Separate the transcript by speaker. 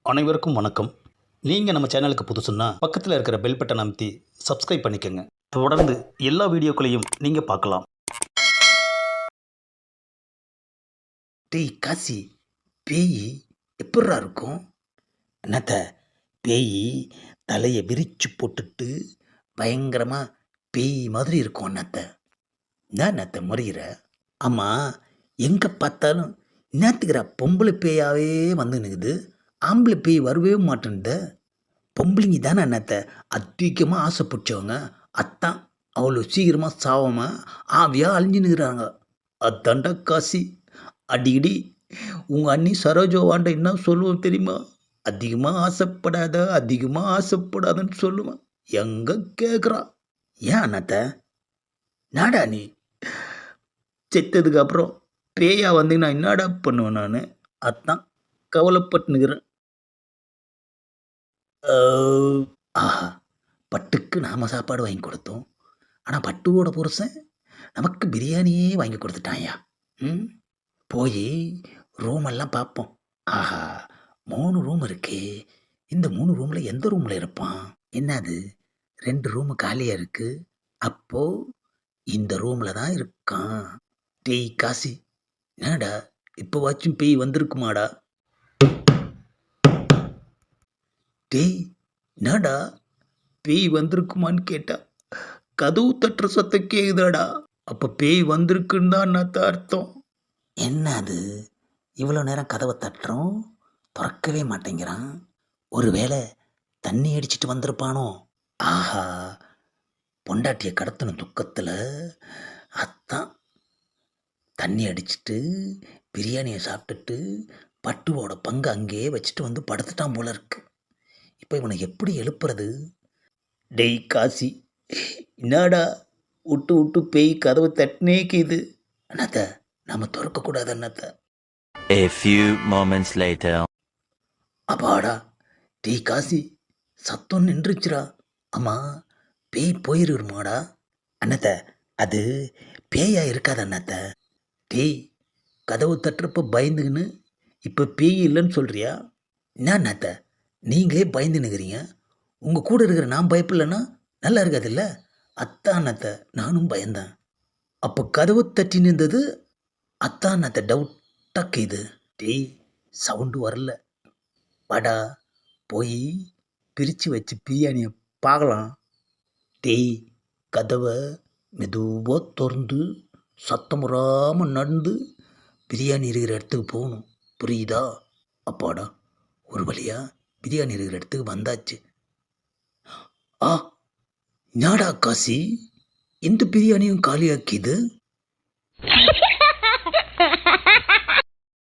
Speaker 1: அனைவருக்கும் வணக்கம். நீங்கள் நம்ம சேனலுக்கு புதுசுன்னா பக்கத்தில் இருக்கிற பெல் பட்டன் அமைத்தி சப்ஸ்கிரைப் பண்ணிக்கோங்க. தொடர்ந்து எல்லா வீடியோக்களையும் நீங்கள் பார்க்கலாம்.
Speaker 2: டேய் காசி, பேய் எப்பட்றா இருக்கும்? என்னத்த பேய் தலையை விரிச்சு போட்டுட்டு பயங்கரமாக பேய் மாதிரி இருக்கும் அண்ணாத்த. என்ன அண்ணாத்த முறைகிற? ஆமாம், எங்கே பார்த்தாலும் என்னத்துக்குற பொம்பளை பேயாவே வந்து நிற்குது, ஆம்பளை பேய் வரவே மாட்டேன்து. பொம்பளைங்க தானே அண்ணாத்த அதிகமாக ஆசைப்பிடிச்சவங்க, அத்தான் அவ்வளோ சீக்கிரமாக சாவாமல் ஆவியாக அழிஞ்சு நிற்கிறாங்க. அத்தாண்டா காசி. அடிக்கடி உங்கள் அண்ணி சரோஜோவாண்ட என்ன சொல்லுவோம் தெரியுமா? அதிகமாக ஆசைப்படாதன்னு சொல்லுவேன். எங்கே கேட்குறா? ஏன் அண்ணாத்த? நாடா நீ செத்ததுக்கு அப்புறம் பேயா வந்தீங்கன்னா என்னடா பண்ணுவேன் நான்? அதான் கவலைப்பட்டுனுக்கிறேன். ஆஹா, பட்டுக்கு நாம் சாப்பாடு வாங்கி கொடுத்தோம், ஆனால் பட்டுவோட புருஷன் நமக்கு பிரியாணியே வாங்கி கொடுத்துட்டான்யா. போய் ரூமெல்லாம் பார்ப்போம். ஆஹா, 3 ரூம் இருக்கு. இந்த 3 ரூமில் எந்த ரூமில் இருப்பான்? என்னது 2 ரூமு காலியாக இருக்கு. அப்போ இந்த ரூமில் தான் இருக்கான். டேய் காசி, என்னடா இப்போ வாச்சும் பேய் வந்திருக்குமாடா? டேய் என்னடா பேய் வந்திருக்குமான்னு கேட்டா கதவு தட்டுற சத்தம் கேக்குதாடா? அப்போ பேய் வந்திருக்குன்னு தான் என்னத்த அர்த்தம்? என்ன அது இவ்வளோ நேரம் கதவை தட்டுறோம், திறக்கவே மாட்டேங்கிறான்? ஒருவேளை தண்ணி அடிச்சிட்டு வந்திருப்பானோ? ஆஹா, பொண்டாட்டியை கடத்தின துக்கத்தில் அத்தான் தண்ணி அடிச்சிட்டு பிரியாணியை சாப்பிட்டுட்டு பட்டுவோட பங்கு அங்கேயே வச்சுட்டு வந்து படுத்துட்டான் போல இருக்கு. இப்போ இவனை எப்படி எழுப்புறது? டெய் காசி, என்னடா விட்டு விட்டு பேய் கதவு தட்டினேக்குது? அண்ணாத்த, நாம் திறக்கக்கூடாது அண்ணாத்த.
Speaker 3: A few moments later.
Speaker 2: அப்பாடா, டேய் காசி, சத்தம் நின்றுச்சுரா. ஆமாம், பேய் போயிருமாடா? அண்ணாத்த, அது பேயா இருக்காது அண்ணாத்த. டேய், கதவு தட்டுறப்ப பயந்துக்கின்னு இப்போ பேய் இல்லைன்னு சொல்கிறியா? என்ன அண்ணாத்த நீங்களே பயந்து நிற்கிறீங்க? உங்கள் கூட இருக்கிற நான் பயப்படலைன்னா நல்லா இருக்காதுல்ல? அத்தான் அண்ணாத்த நானும் பயந்தேன். அப்போ கதவு தட்டி நின்றது அத்தான் அண்ணாத்த டவுட்டாக இது. டேய், சவுண்டு வரல, வாடா போய் பிரித்து வச்சு பிரியாணியை பார்க்கலாம். டேய், கதவை மெதுவாக திறந்து சத்தம் வராமல் நடந்து பிரியாணி இருக்கிற இடத்துக்கு போகணும், புரியுதா? அப்பாடா, ஒரு வழியாக பிரியாணி இருக்கிற இடத்துக்கு வந்தாச்சு. ஆ, நாடா காசி, இந்த பிரியாணியும் காலியாக்கிது.